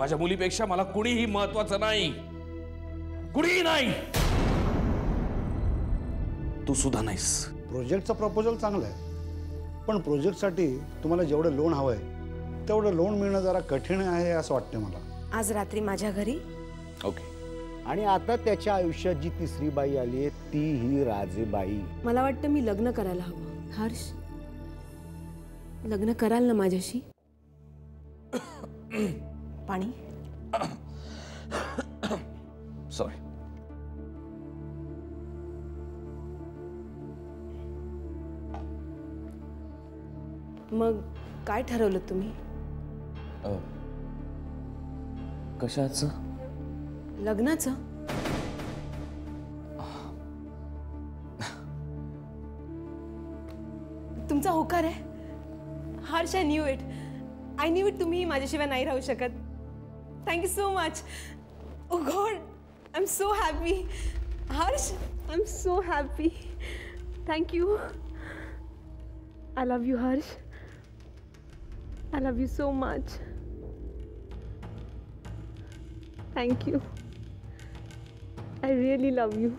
माझ्या मुलीपेक्षा मला कुणीही महत्वाचं नाही, कुणीही नाही, तू सुद्धा नाहीस. प्रोजेक्टचं प्रपोजल चांगलं आहे, पण प्रोजेक्टसाठी तुम्हाला जेवढं लोन हवंय तेवढं लोन मिळणं जरा कठीण आहे असं वाटतं मला. आज रात्री माझ्या घरी. ओके. आणि आता त्याच्या आयुष्यात जी तिसरी बाई आली आहे ती ही राजेबाई. मला वाटतं मी लग्न करायला हवं. हर्ष, लग्न कराल ना माझ्याशी? पाणी. सॉरी. मग काय ठरवलं तुम्ही? कशाचं? लग्नाचं. तुमचा होकार आहे हर्ष. आय न्यू इट तुम्ही माझ्याशिवाय नाही राहू शकत. Thank you so much. Oh god, I am so happy. Harsh, I am so happy. Thank you. I love you Harsh. I love you so much. Thank you. I really love you.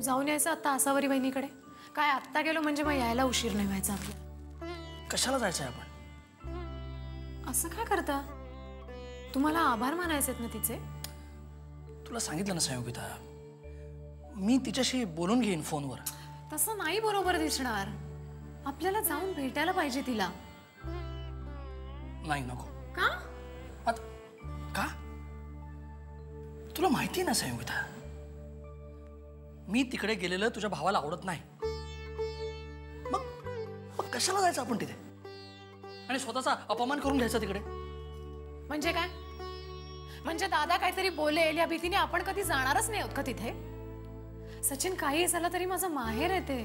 जाऊन यायचं आता आसावरी बहिणीकडे. काय आत्ता गेलो म्हणजे मग यायला उशीर नाही व्हायचा आपल्याला. कशाला जायचंय आपण? असं काय करता? तुम्हाला आभार मानायचे ना तिचे? तुला सांगितलं ना संयोगिता, मी तिच्याशी बोलून घेईन फोनवर. तसं नाही बरोबर दिसणार. आपल्याला जाऊन भेटायला पाहिजे तिला. नाही, नको. का? का? तुला माहिती ना संयोगिता, मी तिकडे गेलेलं तुझ्या भावाला आवडत नाही. मग कशाला जायचं आपण तिथे आणि स्वतःचा अपमान करून घ्यायचा तिकडे? म्हणजे काय? म्हणजे दादा काहीतरी बोलेल या भीतीने आपण कधी जाणारच नाही आहोत का तिथे? सचिन, काही झालं तरी माझं माहेर येते.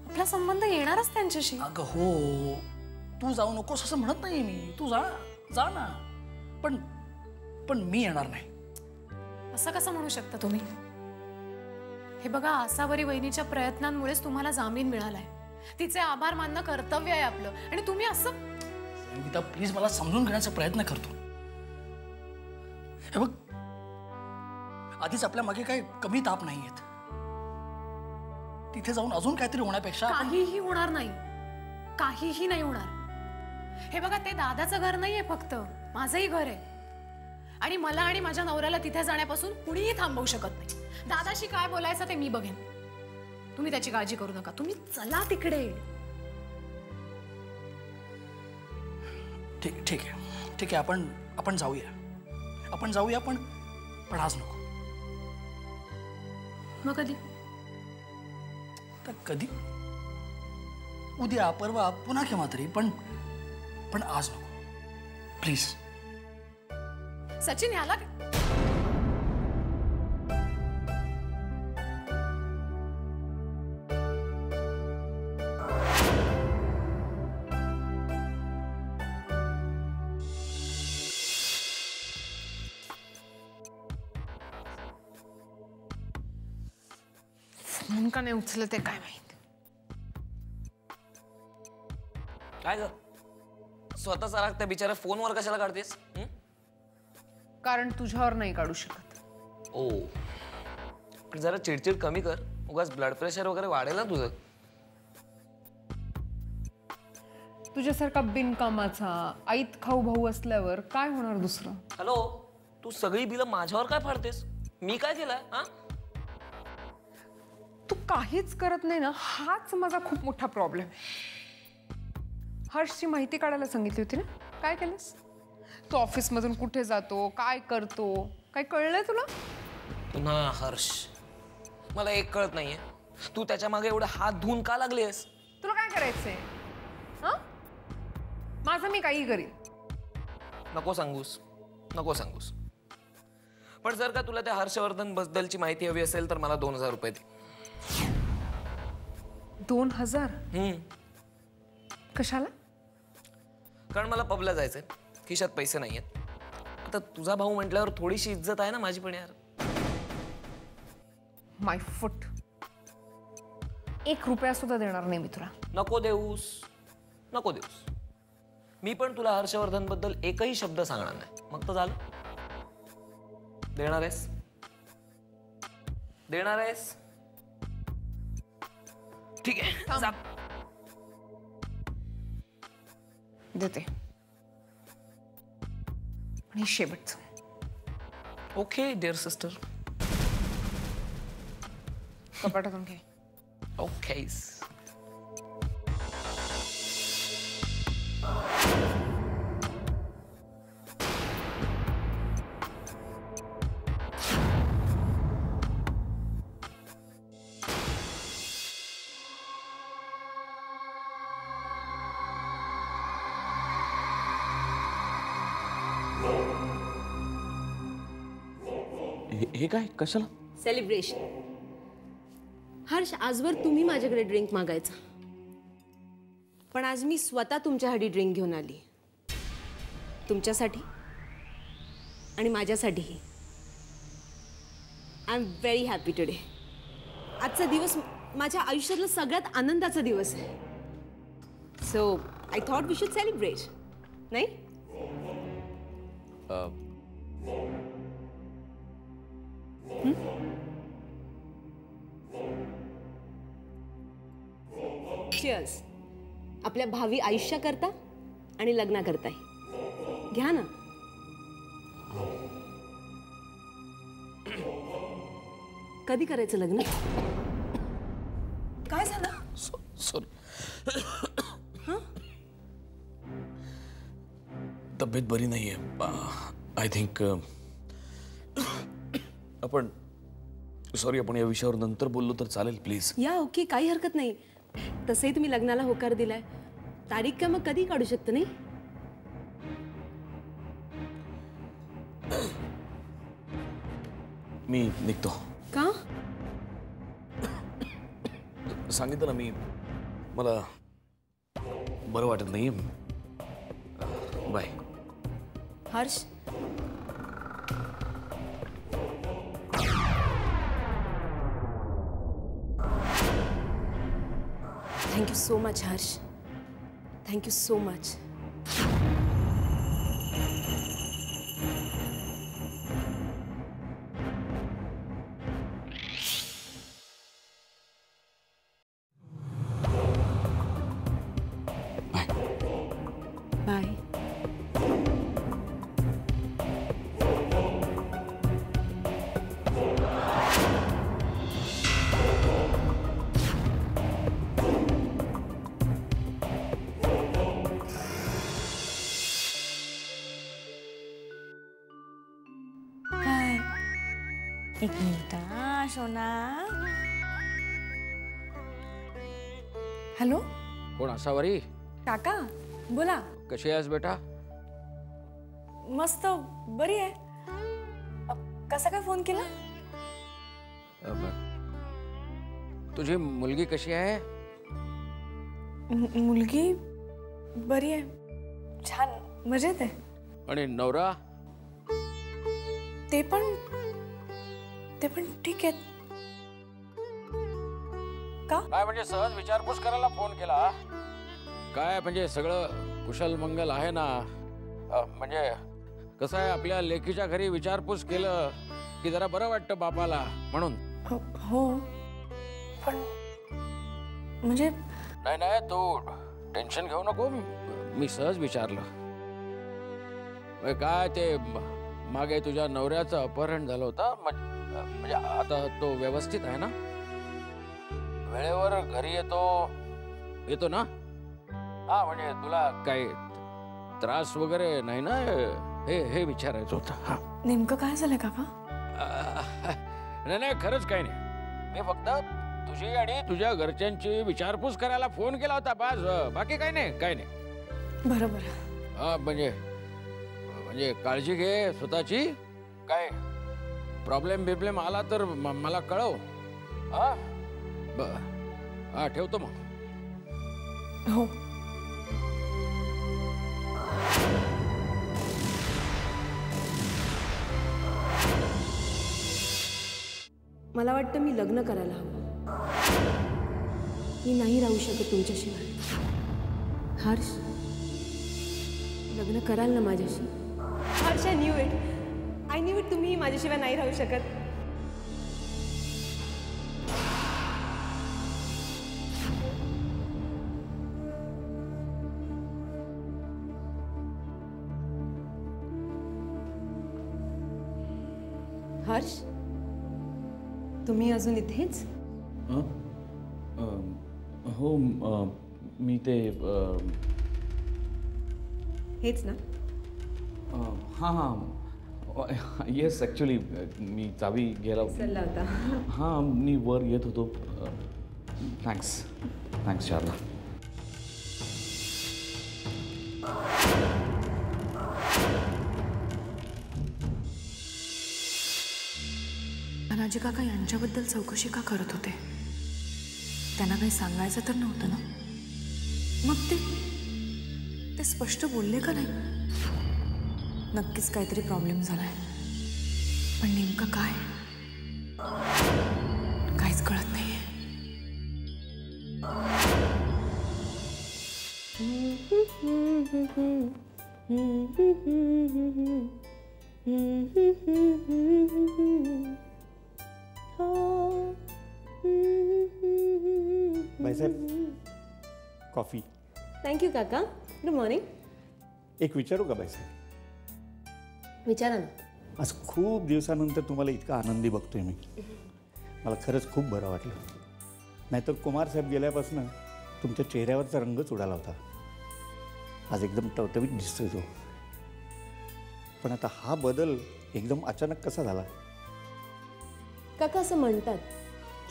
आपला संबंध येणारच त्यांच्याशी. अगं हो, तू जाऊ नकोस असं म्हणत नाही मी. तू जा ना, पण मी येणार नाही. असं कसं म्हणू शकता तुम्ही? हे बघा, आसावरी वहिनीच्या प्रयत्नांमुळेच तुम्हाला जामीन मिळालाय. तिचे आभार मानणं कर्तव्य आहे आपलं. आणि तुम्ही असं. संगीता, प्लीज मला समजून घेण्याचा प्रयत्न करतो. हे बघ, आधीच आपल्या मागे काही कमी ताप नाहीयेत. तिथे जाऊन अजून काहीतरी होण्यापेक्षा काहीही होणार नाही. काहीही नाही होणार. हे बघा, ते दादाचं घर नाहीये, फक्त माझंही घर आहे. आणि मला आणि माझ्या नवऱ्याला तिथे जाण्यापासून कुणीही थांबवू शकत नाही. दादाशी काय बोलायचं ते मी बघेन. तुम्ही त्याची काळजी करू नका. तुम्ही चला तिकडे. ठीक आहे, आपण जाऊया, पण आज नको. मग कधी? तर कधी? उद्या, परवा, पुन्हा केव्हा तरी, पण आज नको प्लीज. सचिन, याला फोन का नाही उचलत ते काय माहित. काय ग, स्वतःचा राग त्या बिचाऱ्या फोनवर कशाला काढतेस? कारण तुझ्यावर नाही काढू शकत. ओ, पण जरा चिडचिड कमी कर. उगाच ब्लड प्रेशर वगैरे वाढेल ना तुझं. तुझ्यासारखा बिनकामाचा आईत खाऊ भाऊ असल्यावर काय होणार दुसरं? हॅलो, तू सगळी बिलं माझ्यावर काय फाडतेस? मी काय केलंय? हा, तू काहीच करत नाही ना, हाच माझा खूप मोठा प्रॉब्लेम. हर्षची माहिती काढायला सांगितली होती ना, काय केलंस? तो ऑफिसमधून कुठे जातो, काय करतो, काय कळलंय तुला? पुन्हा हर्ष, मला एक कळत नाहीये, तू त्याच्या मागे एवढं हात धुवून का लागलीस? तुला काय करायचंय? हा, माझं मी काही करीन. नको सांगूस, नको सांगूस. पण जर का तुला त्या हर्षवर्धन बद्दलची माहिती हवी असेल तर मला 2000 रुपये दे. 2000? कशाला? कारण मला पबला जायचंय, खिशात पैसे नाहीयेत. आता तुझा भाऊ म्हटल्यावर थोडीशी इज्जत आहे ना माझी पण यार. माय फुट. 1 रुपया सुद्धा देणार नाही मी तुला. नको देऊस, नको देऊस. मी पण तुला हर्षवर्धन बद्दल एकही शब्द सांगणार नाही. मग तर झालं. देणार आहेस? देणार आहेस? ठीक आहे, जा. देते. आणि शेवटचं. Okay dear sister. कपाटातून घे. ओके. हे काय कशाला? सेलिब्रेशन. हर्ष, आजवर तुम्ही माझ्याकडे ड्रिंक मागायचा, पण आज मी स्वतः तुमच्यासाठी ड्रिंक घेऊन आली. तुमच्यासाठी आणि माझ्यासाठीही. I am very happy today. आजचा दिवस माझ्या आयुष्यातला सगळ्यात आनंदाचा दिवस आहे. So I thought we should celebrate. नाही? Cheers. आपल्या भावी आयुष्याकरता आणि लग्नाकरताही. घ्या ना. कधी करायचं लग्न? काय झालं? सॉरी. तब्येत बरी नाहीये. आय थिंक आपण आपण या विषयावर नंतर बोललो तर चालेल प्लीज? या ओके, काही हरकत नाही. तसंही तुम्ही लग्नाला होकार दिलाय. तारीख का मग कधी काढू शकतो नाही? मी निघतो. का? सांगितलं ना, मला बरं वाटत नाही. Bye. Harsh, thank you so much Harsh. Thank you so much. Bye. एक मिनिट सोना. हॅलो कोण असावरी? काका बोला. कशी आहेस बेटा? मस्त बरी आहे. कसा काय फोन केला? तुझी मुलगी कशी आहे? मुलगी बरी आहे, छान मजेत आहे. आणि नवरा? ते पण ठीक आहेत. का? काय म्हणजे सहज विचारपूस करायला फोन केला? काय म्हणजे सगळं कुशल मंगल आहे ना? म्हणजे कसं आहे, आपल्या लेकीच्या घरी विचारपूस केलं की जरा बरं वाटतं बापाला, म्हणून. हो पण म्हणजे नाही तू टेन्शन घेऊ नको. मी सहज विचारलं. काय ते मागे तुझ्या नवऱ्याचं अपहरण झालं होतं, म्हणजे आता तो व्यवस्थित आहे ना? वेळेवर घरी येतो ना? हा म्हणजे तुला काही त्रास वगैरे नाही ना? हे विचारायचं होतं. नेमकं काय झालं काका? नाही खरंच काही नाही. मी फक्त तुझी आणि तुझ्या घरच्यांची विचारपूस करायला फोन केला होता, बस. बाकी काही नाही. बरोबर. हा म्हणजे काळजी घे स्वतःची. काय प्रॉब्लेम आला तर मला कळव. हा ठेवतो मग. हो. मला वाटतं मी लग्न करायला हवं. मी नाही राहू शकत तुमच्याशिवाय. हर्ष लग्न कराल ना माझ्याशी? हर्ष, आय न्यू इट तुम्ही माझ्याशिवाय नाही राहू शकत. हर्ष, तुम्ही अजून इथेच? हो, मी ते हेच ना? हां येस, ॲक्च्युली मी चावी घ्यायला विसरला होता. हां, मी वर येत होतो. थँक्स शारदा. धनाजी काका यांच्याबद्दल चौकशी का करत होते? त्यांना काही सांगायचं तर नव्हतं ना? मग ते स्पष्ट बोलले का नाही? नक्कीच काहीतरी प्रॉब्लेम झालाय, पण नेमकं काय काहीच कळत नाहीये. बाईसाहेब, कॉफी. थँक्यू काका. Good morning. एक विचारू का बाईसाहेब? विचारा ना. आज खूप दिवसानंतर तुम्हाला इतका आनंदी बघतोय मी. मला खरंच खूप बरं वाटलं. नाहीतर कुमार साहेब गेल्यापासून तुमच्या चेहऱ्यावरचा रंगच उडाला होता. आज एकदम टवटवीत दिसतोय तो. पण आता हा बदल एकदम अचानक कसा झाला? काका, असं म्हणतात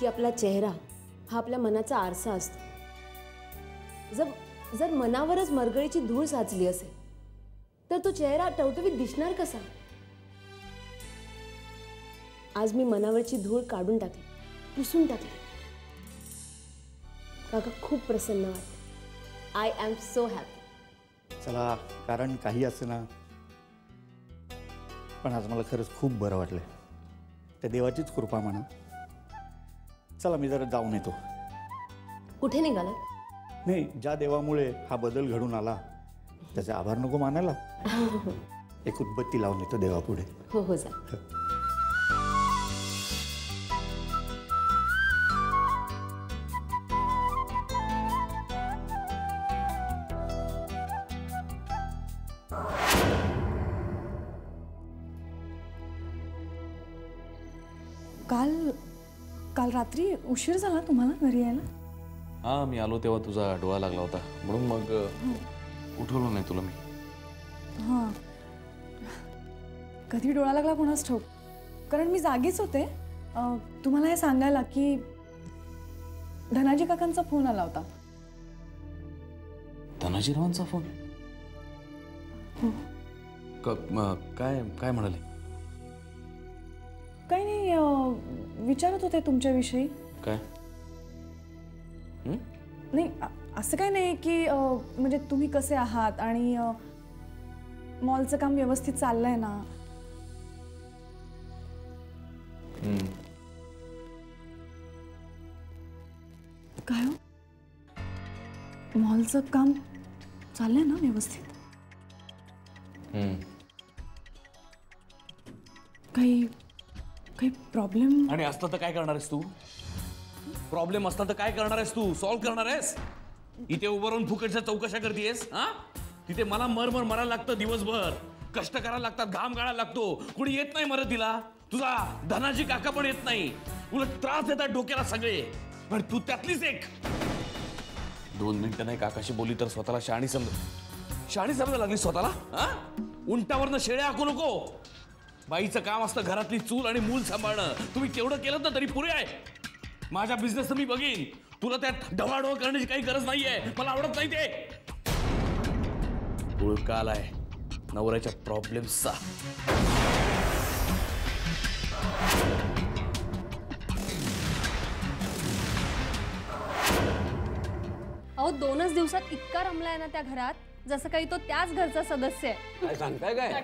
की आपला चेहरा हा आपल्या मनाचा आरसा असतो. जर मनावरच मरगळीची धूळ साचली असेल तर तो चेहरा टवटवीत दिसणार कसा? आज मी मनावरची धूळ काढून टाकली, पुसून टाकली. काका, खूप प्रसन्न वाटतं. I am so happy. चला, कारण काही असे ना, पण आज मला खरंच खूप बरं वाटलं. त्या देवाचीच कृपा म्हणा. चला, मी जरा जाऊन येतो. कुठे निघाला? नाही, ज्या देवामुळे हा बदल घडून आला त्याचे आभार नको मानायला. एक उदबत्ती लावून येतो देवापुढे. हो हो, जा. काल रात्री उशीर झाला तुम्हाला घरी यायला? हां, मी आलो तेव्हा तुझा डोळा लागला होता म्हणून मग उठवलं नाही तुला मी. हां, कधी डोळा लागला कोणास ठाऊक. कारण मी जागीच होते. तुम्हाला हे सांगायला की धनाजी काकांचा फोन आला होता. धनाजीरावांचा फोन? काय म्हणाले? काही नाही, विचारत होते तुमच्याविषयी. काय? नाही, असं काही नाही की म्हणजे तुम्ही कसे आहात आणि मॉलचं काम व्यवस्थित चाललंय ना. काय हो, मॉलचं काम चाललंय ना व्यवस्थित? काही प्रॉब्लेम? आणि असतं तर काय करणार आहेस तू? प्रॉब्लेम असता तर काय करणार आहेस तू? सॉल्व्ह करणार आहेस? इथे उभं राहून फुकटच्या चौकशा करतेस? हा, तिथे मला मरायला लागतं दिवसभर. कष्ट करायला लागतात, घाम गाळायला लागतो. कुणी येत नाही मदतीला. तुझा धनाजी काका पण येत नाही. उलट त्रास देतात डोक्याला सगळे. पण तू त्यातलीच एक. 2 मिनिटं नाही काकाशी बोली तर स्वतःला शहाणी समजायला लागली स्वतःला. हा, उंटावरनं शेळ्या हाकू नको. बाईचं काम असतं घरातली चूल आणि मूल सांभाळणं. तुम्ही तेवढं केलं ना तरी पुरे आहे. माझ्या बिझनेसचं मी बघीन. तुला त्यात ढवळाढवळ करण्याची काही गरज नाहीये. मला आवडत नाही ते. उळका आलाय नवऱ्याच्या प्रॉब्लेम्सचा. अहो, 2च दिवसात इतका रमलाय ना त्या घरात, जसं काही तो त्याच घरचा सदस्य आहे. काय सांगताय काय?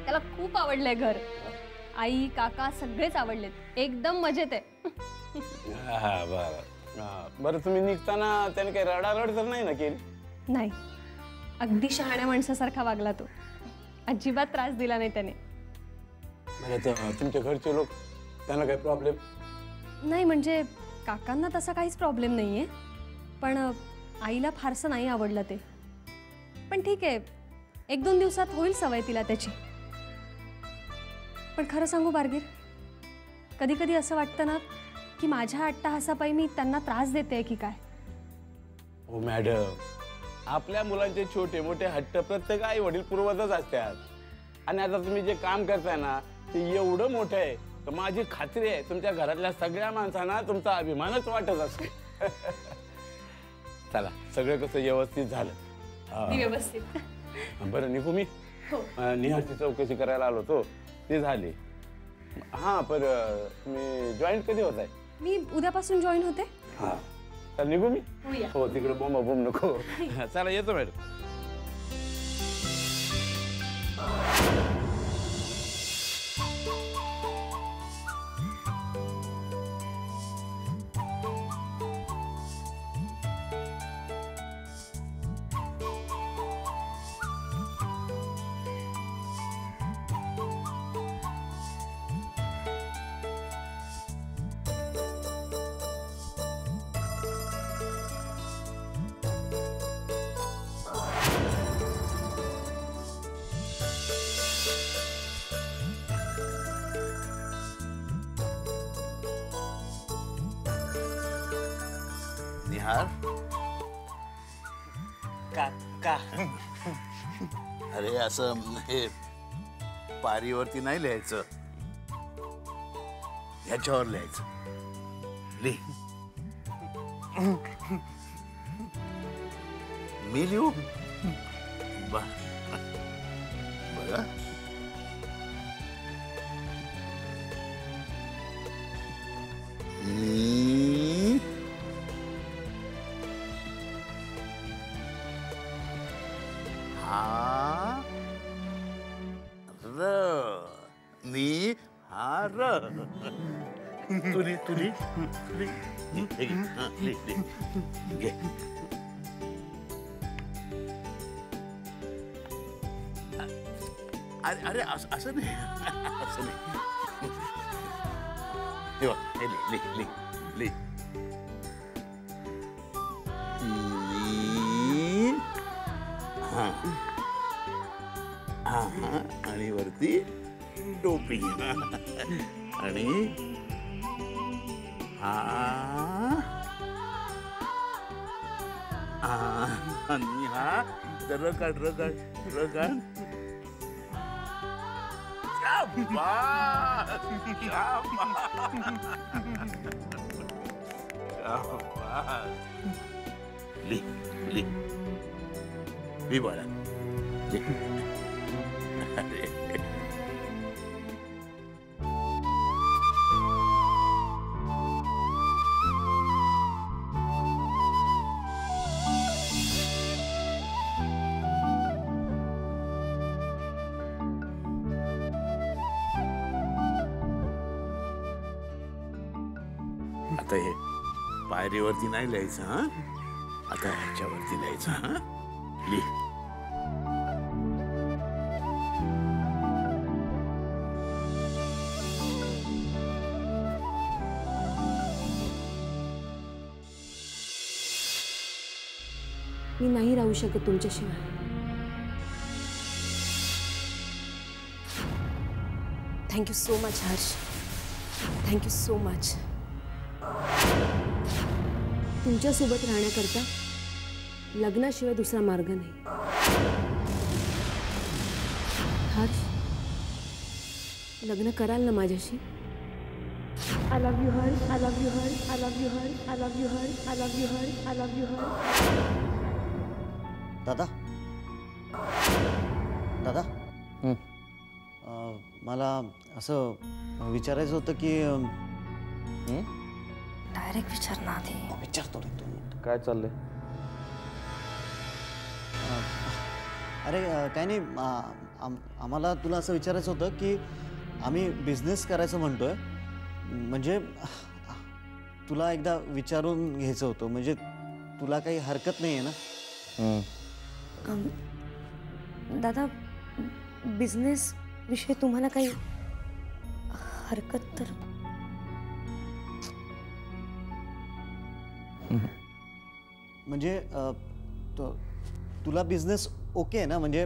त्याला खूप आवडलंय घर. आई काका सगळेच आवडलेत. एकदम मजेत आहे. बरं तुम्ही निघताना त्याने काही रडारड तर नाही ना केली? नाही, अगदी शहाण्या माणसासारखा वागला तो. अजिबात त्रास दिला नाही त्याने. तुमच्या घरचे लोक त्यांना काही प्रॉब्लेम? नाही म्हणजे काकांना तसा काहीच प्रॉब्लेम नाही आहे, पण आईला फारसं नाही आवडलं ते. पण ठीक आहे, 1-2 दिवसात होईल सवय तिला त्याची. पण खरं सांगू बारगीर, कधी कधी असं वाटतं ना की माझ्या अट्टाहासापायी मी त्यांना त्रास देते की काय. हो मॅडम, आपल्या मुलांचे छोटे मोठे हट्ट प्रत्येक आई वडील पूर्वजच असतात. आणि आता तुम्ही जे काम करताय ना ते एवढं मोठं आहे तर माझी खात्री आहे तुमच्या घरातल्या सगळ्या माणसांना तुमचा अभिमानच वाटत असेल. चला, सगळं कसं व्यवस्थित झालं. व्यवस्थित. बरं निघू मी. निहारची चौकशी करायला आलो होतो, ते झाली. हां, पण तुम्ही जॉईन कधी होत आहे? मी उद्यापासून जॉईन होते. हां, तर निघू मी. होऊया. हो, तिकडे बोंब नको. चला, येतो मॅडम. निहार, का अरे असं हे पारीवरती नाही लिहायचं, ह्याच्यावर लिहायचं. लिह. मी लिहू? बघा, तुली घे. अरे अरे असं नाही, असं नाही. हे बघ, हे लिह लिह लिह. आणि वरती टोपी आणि आणि हा रकाड रकाड रकाड. शाबास शाबास. लिह लिह लिह बाळा, लिह. अरे आता हे पायरीवरती नाही लिहायचं. हा, आता ह्याच्यावरती लिहायचं. हा, लिह. मी नाही राहू शकत तुमच्याशिवाय. Thank you so much Harsh, thank you so much. तुमच्यासोबत राहण्याकरता लग्नाशिवाय दुसरा मार्ग नाही. हर्ष, लग्न कराल ना माझ्याशी? I love you Harsh, I love you Harsh, I love you Harsh, I love you Harsh, I love you Harsh, I love you Harsh. दादा दादा, मला असं विचारायचं होतं की डायरेक्ट विचार ना आधी. विचारतो रे तू. काय चाललंय? अरे काय नाही, आम्हाला तुला असं विचारायचं होतं की आम्ही बिझनेस करायचं म्हणतोय. म्हणजे तुला एकदा विचारून घ्यायचं होतं. म्हणजे तुला काही हरकत नाही आहे ना? दादा बिझनेस विषयी तुम्हाला काही हरकत तर म्हणजे तुला बिझनेस ओके आहे ना? म्हणजे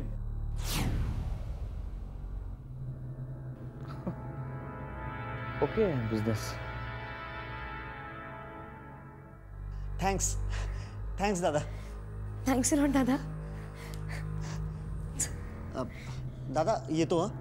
ओके बिझनेस. थँक्स दादा. थँक्स लॉट दादा. दादा येतो हा.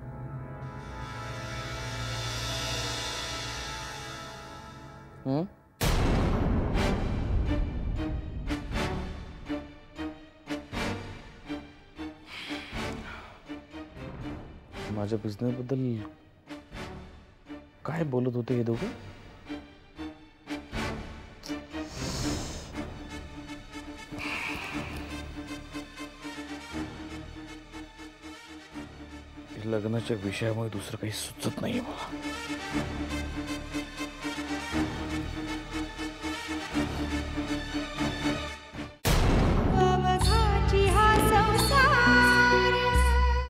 माझ्या बिझनेस बद्दल काय बोलत होते हे दोघं? लग्नाच्या विषयामुळे दुसरं काही सुचत नाहीये मला.